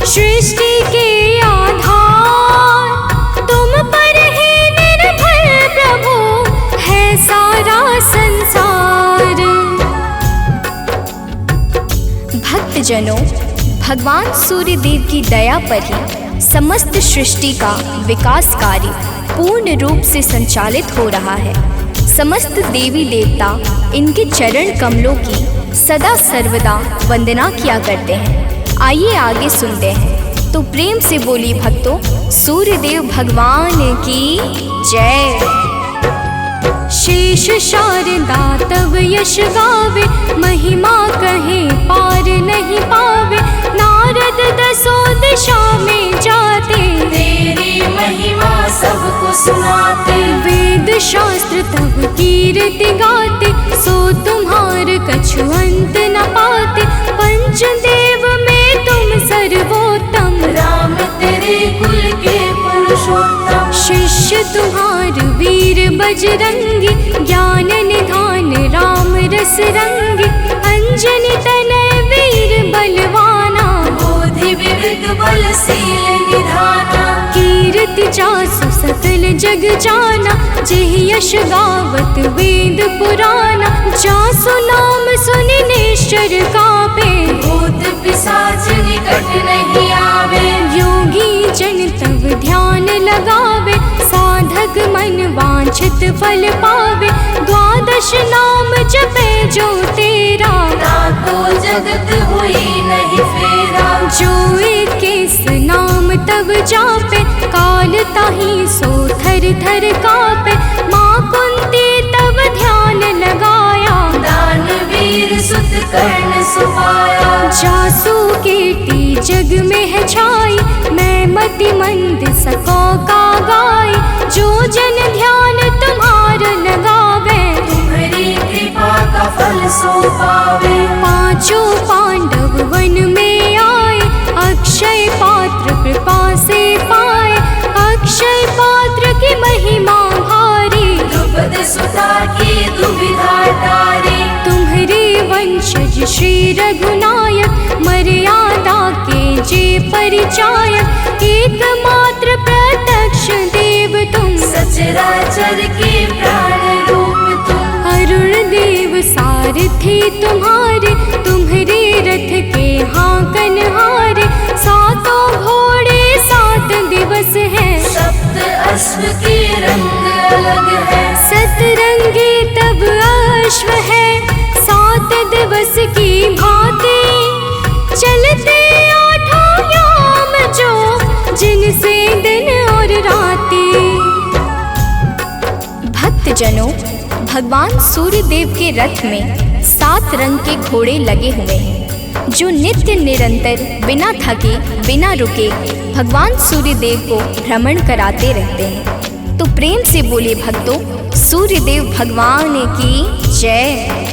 सृष्टि के आधार। तुम पर ही निर्भर प्रभु है सारा संसार। भक्तजनों, भगवान सूर्य देव की दया पर ही समस्त सृष्टि का विकास कार्य पूर्ण रूप से संचालित हो रहा है। समस्त देवी देवता इनके चरण कमलों की सदा सर्वदा वंदना किया करते हैं। आइए आगे सुनते हैं। तो प्रेम से बोली भक्तों, सूर्यदेव भगवान की जय। शेष शारदा तव यश गावे, महिमा कहे पार नहीं पावे। नारद दसों दिशा में जाते, तेरी महिमा सबको सुनाते। वेद शास्त्र तब कीर्ति गाते, सो तुम्हार कछु अंत न पाते। पंचदेव में तुम सर्वोत्तम, राम तेरे कुल के पुरुषोत्तम। शिष्य तुम्हार वीर बजरंगी, ज्ञान निधान राम रस रंगी। अंजनी तनय वीर बलवाना, बोधि विविध बलशील निधाना। कीर्ति जासु सकल जग जाना, जेह यश गावत वेद पुराना। जासु नाम सुनि निश्चर कापे, भूत पिशाच निकट नहीं आवे। योगी जन तब ध्यान लगावे, साधक मन वांछित फल पावे। द्वादश नाम जपे जो तेरा, ताको जगत हुई नहीं फेरा। जो इक्कीस नाम तब जापे, काल ताहि सो थर थर कापे। माँ कुंती तब ध्यान लगाया, दानवीर सुत कर्ण सुपाया। जासु कीर्ति जग में है छाई, मैं मति मंद सको का गाय। जो जन ध्यान तुम्हार लगावे, तुम्हारी कृपा का फल सो पावे। पांचों पांडव वन में आए, अक्षय पात्र कृपा से पाए। अक्षय पात्र की महिमा भारी, द्रुपद सुता की दुविधा टारी। तुम्हारे वंशज श्री रघुनायक, मर्यादा के जे परिचायक। एकमात्र प्रत्यक्ष देव तुम, सचराचर के प्राण रूप तुम। अरुण देव सारथी तुम्हारे, तुम्हारे रथ के हाकन हारे। सातों घोड़े 7 दिवस हैं, सप्त अश्व के रंग अलग है। सतरंगी तब अश्व है, 7 दिवस की भांति। चलते 8 याम जो, जिनसे दिन और रात भक्तजनों, भगवान सूर्य देव के रथ में 7 रंग के घोड़े लगे हुए हैं, जो नित्य निरंतर बिना थके बिना रुके भगवान सूर्य देव को भ्रमण कराते रहते हैं। तो प्रेम से बोले भक्तों, सूर्य देव भगवान की जय।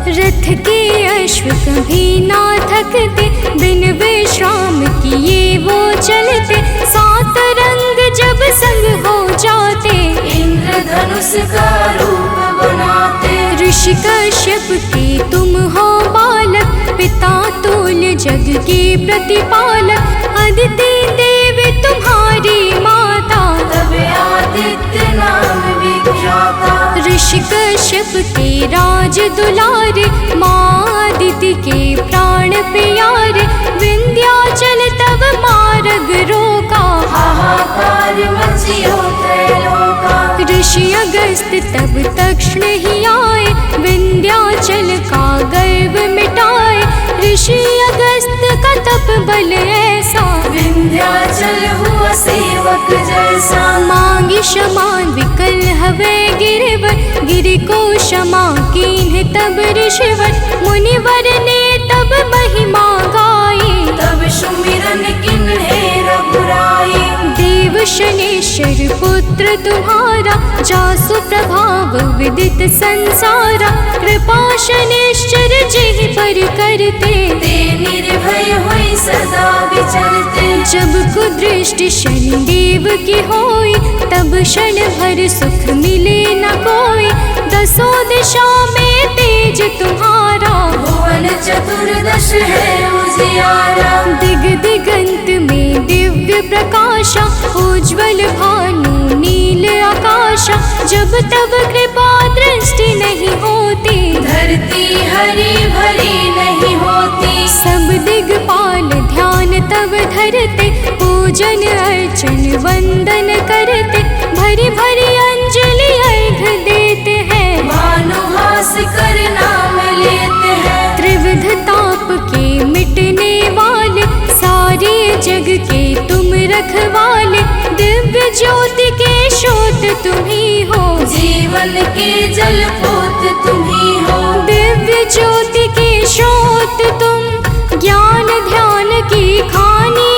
रथ के अश्व कभी ना थकते, बिन विश्राम किए वो चलते, 7 रंग जब संग हो जाते, इंद्रधनुष का रूप बनाते। ऋषि कश्यप के तुम हो बालक, पिता तुल्य जग के प्रतिपालक, अदिति देव तुम्हारी माता, तब आदित्य नाम विख्याता। ऋषि कश्यप के राज दुलारे, माँ अदिति के प्राण प्यारे, विंध्याचल तब मार्ग रोका, हाहाकार मचियो त्रैलोका। ऋषि अगस्त तब तक्षण ही आए, विंध्याचल का गर्व मिटाए, ऋषि अगस्त का तप बल ऐसा, विंध्याचल हुआ सेवक जैसा। मांगी क्षमा विकल हवे गिरवर, गिरि को क्षमा कीन्ह तब ऋषिवर, मुनिवर ने तब महिमा गाई, तब सुमिरन किन्हे रघुराई। देव शनेश्वर पुत्र तुम्हारा, जासु प्रभाव विदित संसारा, कृपा शनेश्वर जेहि पर करते, ते निर्भय हुई सदा विचरते। जब कुदृष्टि शनिदेव की होई, तब क्षण भर सुख मिले न कोई, 10 दिशा में तेज तुम्हारा, भुवन चतुर्दश है उजियारा। दिग दिगंत में दिव्य प्रकाशा, उज्ज्वल भानु नील आकाशा, जब तब कृपा दृष्टि नहीं होती, धरती हरी भरी नहीं होती। सब दिगपाल ध्यान तब धरते, पूजन अर्चन वंदन करते, भरी भरी अंजलि अर्घ देते हैं, भानुहास कर नाम लेते हैं। त्रिविध ताप के मिटने वाले, सारे जग के तुम रखवाले, दिव्य ज्योति के स्रोत तुम ही हो, जीवन के जल पोत तुम ही हो। दिव्य ज्योति के स्रोत तुम, ज्ञान ध्यान की खानी,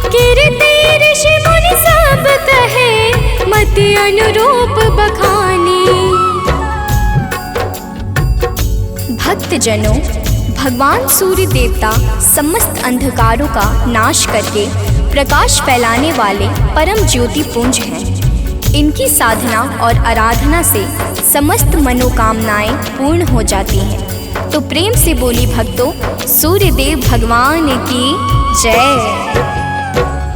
कीर्ति ऋषि मुनि सब कहे, मति अनुरूप बखानी। भक्तजनों, भगवान सूर्य देवता समस्त अंधकारों का नाश करके प्रकाश फैलाने वाले परम ज्योति पुंज हैं। इनकी साधना और आराधना से समस्त मनोकामनाएं पूर्ण हो जाती हैं। तो प्रेम से बोली भक्तों, सूर्य देव भगवान की जय।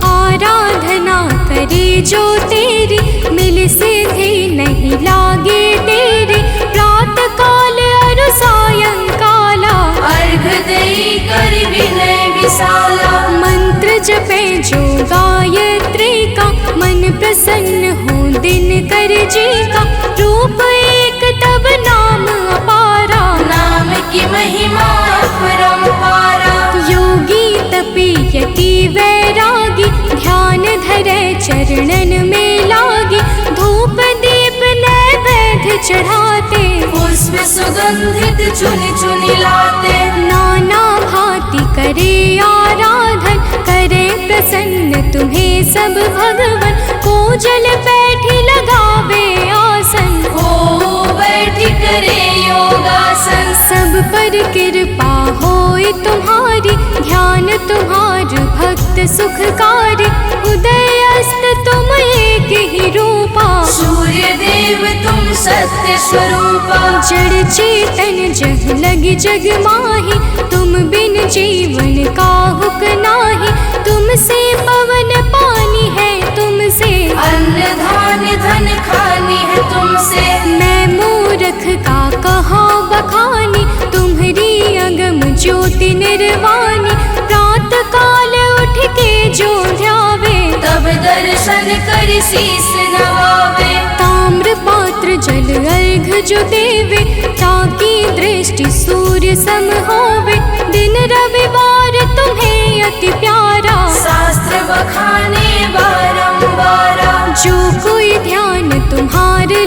आराधना करे जो तेरी, मिल सिद्धि नहीं लागे तेरी, प्रात काल और सायंकाला, अर्घ देई कर विनय विशाला। मंत्र जपे जो गायत्री का, मन प्रसन्न हो दिन कर जी का, रूप एक तब नाम अपारा, नाम की महिमा अपरंपारा। योगी तपी यति वैरागी, ध्यान धरे चरणन में लागी, धूप दीप नैवेद्य चढ़ाते, पुष्प सुगंधित चुन चुन लाते। नाना भांति करे आराधन, करे प्रसन्न तुम्हें सब भगवन, को जल बैठी लगावे आसन, हो बैठी करे योगासन। सब पर कृपा होए तुम्हारी, ध्यान तुम्हार भक्त सुखकारी, उदय अस्त तुम एक ही रूपा, सूर्य देव तुम सत्य स्वरूपा। जड़ चेतन जग लगी जग माही, तुम बिन जीवन का हुक नाही, तुमसे पवन पानी है तुमसे, अन्न धान्य धन खानी है तुमसे। मैं मूर्ख का कहा बखानी, तुम्हारी अगम ज्योति निर्वाणी, प्रात काल उठ के जो ध्यावे, तब दर्शन कर शीस नवावे। ताम्र पात्र जल अर्घ जो देवे, ताकि दृष्टि सूर्य सम होवे, दिन रविवार तुम्हें अति प्यारा, शास्त्र बखाने बारंबारा। जो कोई ध्यान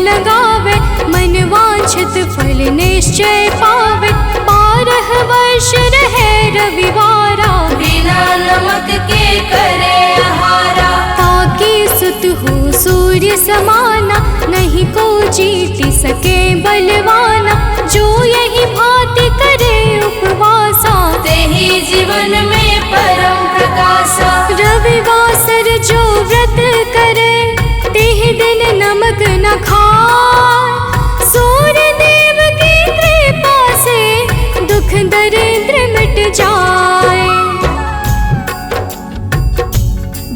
लगावे, मन वांछित फल निश्चय पावे। 12 वर्ष रहे रविवारा, बिना नमक के करे आहारा। ताकि सुत हो सूर्य समाना, नहीं को जीत सके बलवाना। जो यही भांति करे उपवासा, तेहि जीवन में परम प्रकाशा। रविवासर जो व्रत करे, तेहि दिन नमक न खाए। सूर्य देव की कृपा से दुख दरिद्र मिट जाए।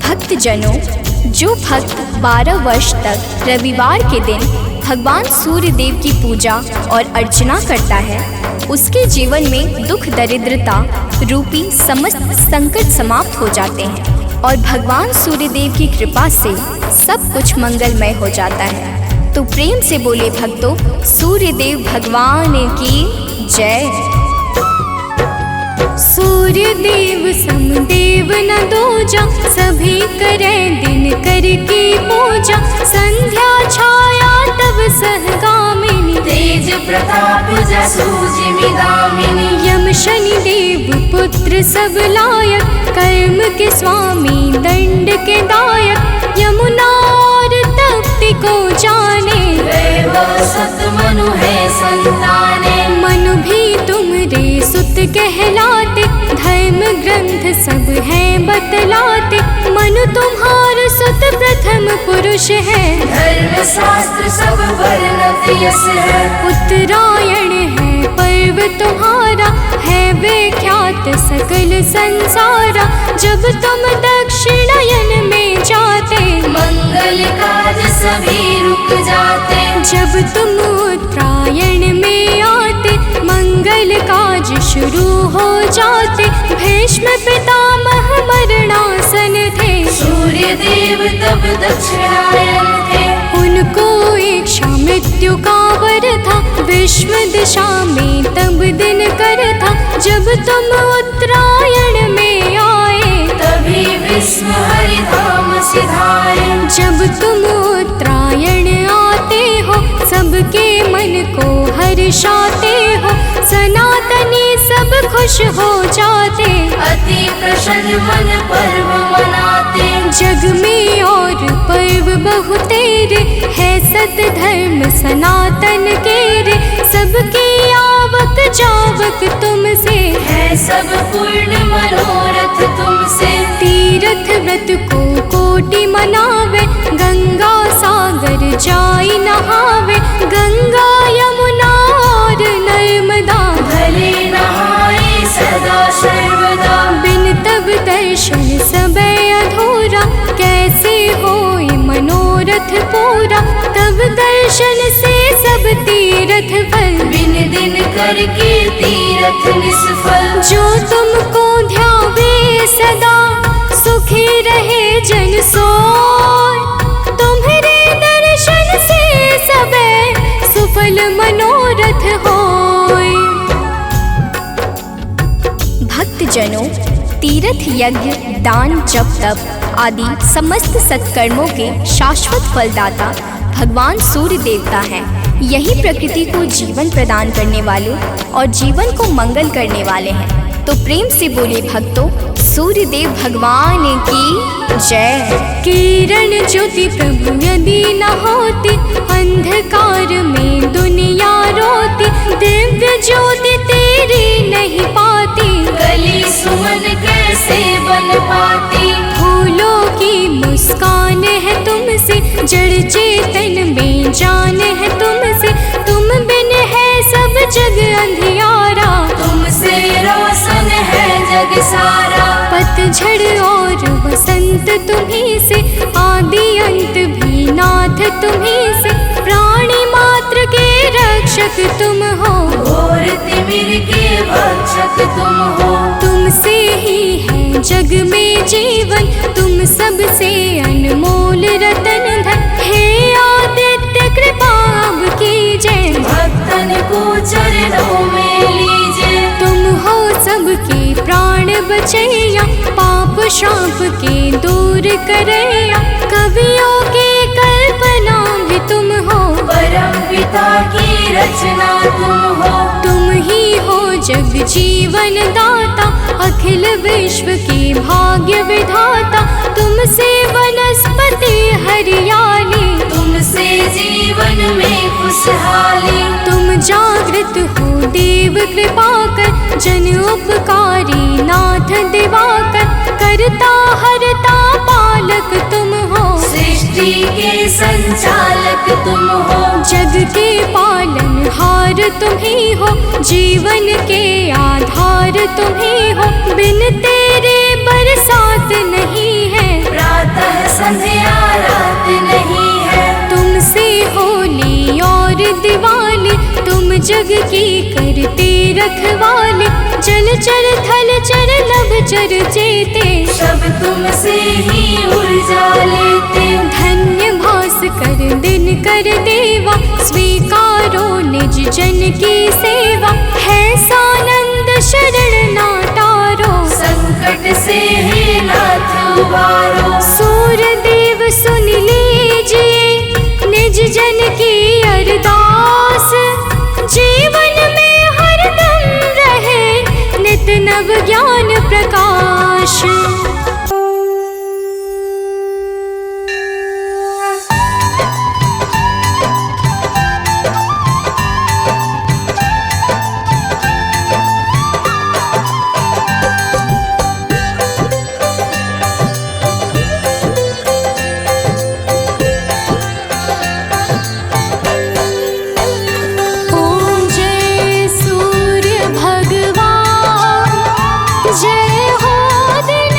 भक्तजनों, जो भक्त 12 वर्ष तक रविवार के दिन भगवान सूर्य देव की पूजा और अर्चना करता है, उसके जीवन में दुख दरिद्रता रूपी समस्त संकट समाप्त हो जाते हैं और भगवान सूर्य देव की कृपा से सब कुछ मंगलमय हो जाता है। तो प्रेम से बोले भक्तों, सूर्य देव भगवान की जय। सूर्य देव समदेव न दूजा, सभी करें दिन कर की पूजा। संध्या छाया तब सहगामिनी, तेज प्रताप जसु जिमिदामिनी। यम शनि देव पुत्र सब लायक, कर्म के स्वामी दंड के दायक। यमुना और तप्ति को जाने, वैभव सत मनु है संताने। मनु भी तुमरे सुत कहलाते, धर्म ग्रंथ सब हैं बतलाते। मनु तुम्हार सुत प्रथम पुरुष है, धर्म शास्त्र सब वर्णत यस है। उत्तरायण है पर्व तुम्हारा, है विख्यात सकल संसारा। जब तुम दक्षिणायन में जाते, मंगल काज सभी रुक जाते। जब तुम उत्तरायण में आते, मंगल काज शुरू हो जाते। भीष्म पितामह मरणासन थे, सूर्य देव तब दक्षिणायन थे। उनको इच्छा मृत्यु का वर था, विश्व दिशा में तब दिन कर था। जब तुम उत्तरायण में आए, तभी विश्व हरिधाम सिधाए। जब तुम उत्तरायण आते हो, सबके मन को हर्षाते हो। सनातनी सब खुश हो जाते, अति प्रसन्न मन पर्व मनाते। जग में और पर्व बहुतेरे, है सत धर्म सनातन के रे। सबकी आवक जावक तुमसे, है सब पूर्ण मनोरथ तुमसे। तीर्थ व्रत को कोटि मनावे, गंगा सागर जाई नहावे। गंगा यमुना और नर्मदा, भले नहाए सदा सर्वदा। बिन तब दर्शन सबे अधूरा, कैसे होई मनोरथ पूरा। तब दर्शन से सब तीर्थ फल, बिन दिन करके तीरथ निष्फल। जो तुमको ध्यावे सदा, सुखी रहे जन सोय। तुम्हारे दर्शन से सबे सुफल मनोरथ होय। भक्तजनों, तीर्थ यज्ञ दान जप तप आदि समस्त सत्कर्मों के शाश्वत फलदाता भगवान सूर्य देवता हैं। यही प्रकृति को जीवन प्रदान करने वाले और जीवन को मंगल करने वाले हैं। तो प्रेम से बोले भक्तों, सूर्य देव भगवान की जय। किरण ज्योति प्रभु यदि न होती, अंधकार में दुनिया रोती। दिव्य ज्योति तेरी नहीं पाती, कली सुमन कैसे बन पाती। फूलों की मुस्कान है तुमसे, जड़ चेतन में जान है तुमसे। तुम बिन है सब जग अंधियारा, तुमसे रोशन है जग सारा। पतझड़ और बसंत तुम्हीं से, आदि अंत भी नाथ तुम्हीं से। प्राणी मात्र के रक्षक तुम हो, घोर तिमिर के भक्षक तुम हो। तुमसे ही है जग में जीवन, तुम सबसे अनमोल रतन धन। हे आदित्य कृपा अब कीजिए, भक्तन को चरणों में लीजिए। तुम हो सबके प्राण बचैया, पाप शाप के दूर करैया। कवियों की कल्पना भी तुम हो, रचना तुम हो। तुम ही हो जग जीवन दाता, अखिल विश्व की भाग्य विधाता। तुमसे वनस्पति हरियाली, तुमसे जीवन में खुशहाली। तुम जागृत हो देव कृपा कर, जन उपकारी नाथ दिवाकर। करता हरता पालक तुम हो, सृष्टि के संचालक तुम हो। जग के पालनहार तुम ही हो, जीवन के आधार तुम ही हो। बिन तेरे बरसात नहीं है, प्रातः संध्या रात नहीं है। तुमसे होली और दिवाली, तुम जग की करते रखवाले। जल चर थल चर नभ चर जेते, सब तुमसे ही ऊर्जा लेते। धन्य भास कर दिन कर देवा, स्वीकारो निज जन की सेवा। है सानंद शरण ना टारो, संकट से हे नाथ उबारो। सूर्य देव सुन लीजिए, निज जन की अरदास। जीवन में हरदम रहे, नित नव ज्ञान प्रकाश। ओम जय सूर्य भगवान, जय हो दिन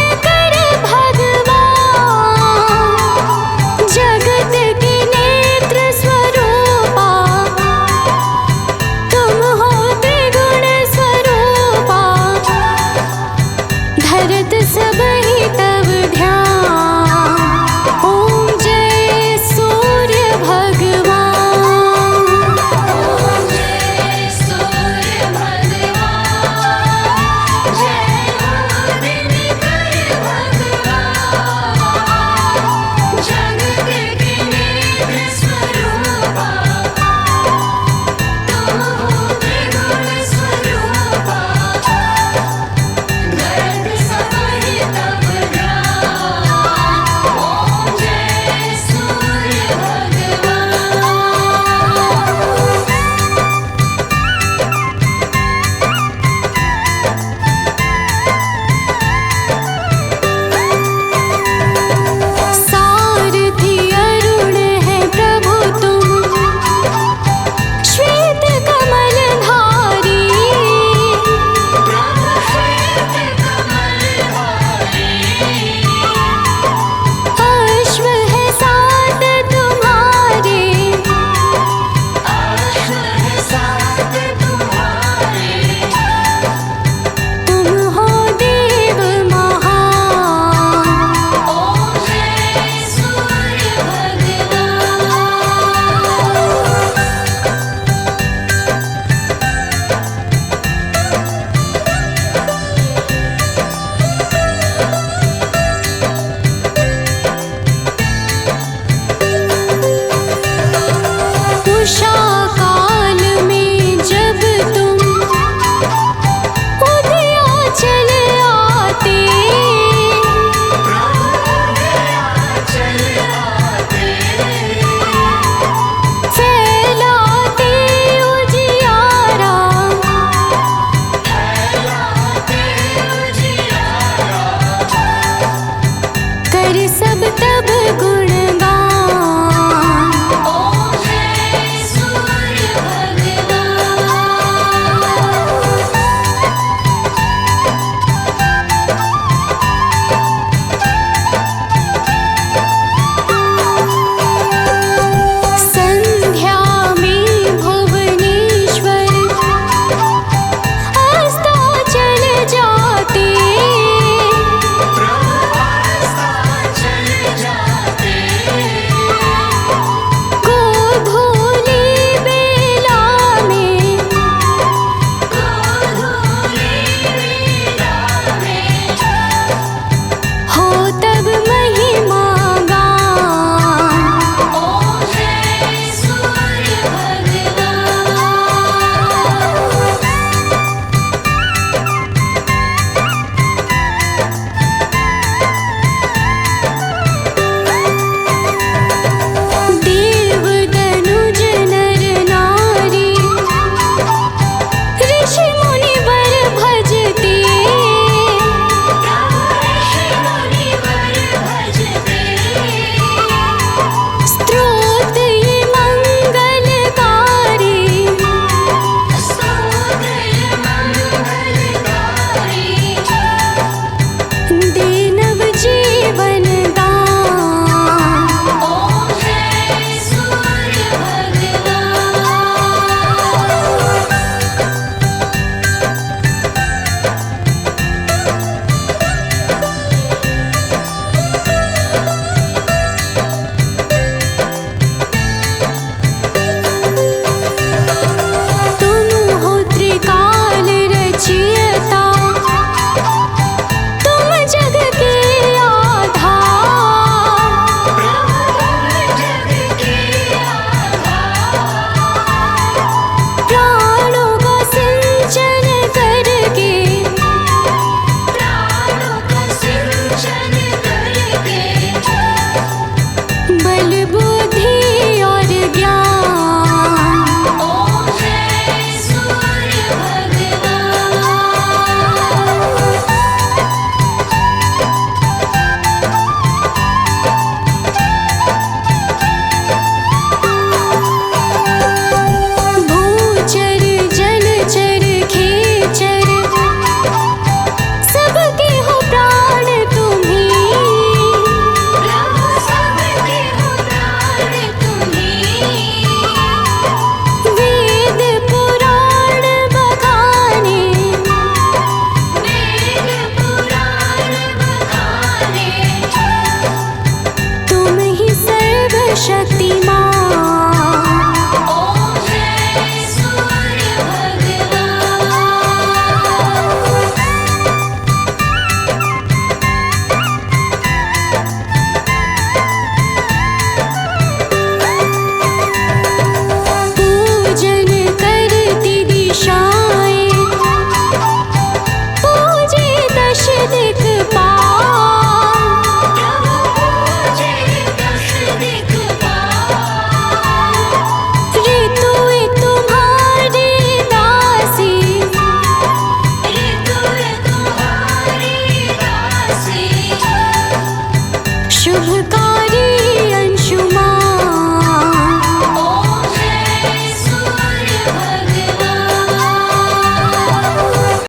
शुभ का